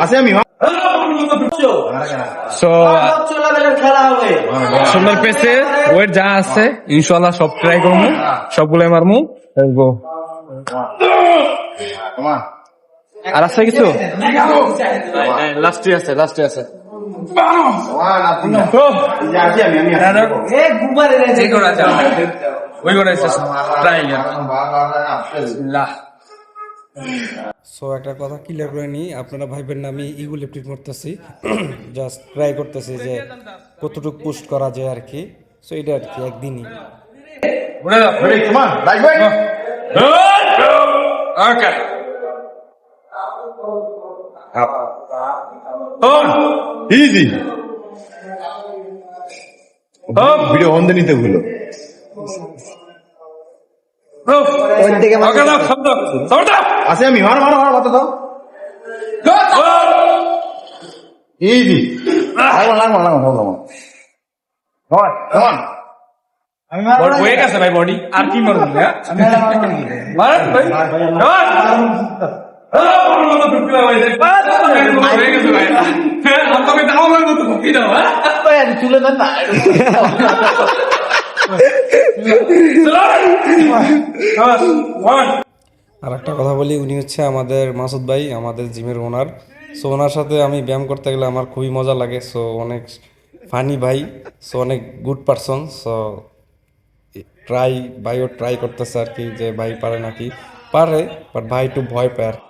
আছে আমি সুন্দর পেছে ওয়েট যা আছে ইনশাল্লাহ সব ট্রাই করবো, সবগুলো মারমু। আর আছে কিছু লাস্টে আছে সো একটা কথা ক্লিয়ার করে নিই, আপনারা ভাইবেন না আমি ইগো লিফটিং করতেছি, জাস্ট ট্রাই করতেছি যে কতটুকু পুশ করা যায় আর কি। সো এটা আর কি একদিনই ইজি ভিডিও অন নিতে ভুলো আছে আমি মার কথা দাও ইজি হয়ে গেছে ভাই বডি আর কি মারবো তুলে দেন না আর একটা কথা বলি, উনি হচ্ছে আমাদের মাসুদ ভাই, আমাদের জিমের ওনার। সো ওনার সাথে আমি ব্যায়াম করতে গেলে আমার খুবই মজা লাগে। সো অনেক ফানি ভাই, সো অনেক গুড পারসন। সো ভাইও ট্রাই করতেছে আর কি যে ভাই পারে নাকি, পারে বাট ভাই একটু ভয় পায় আর কি।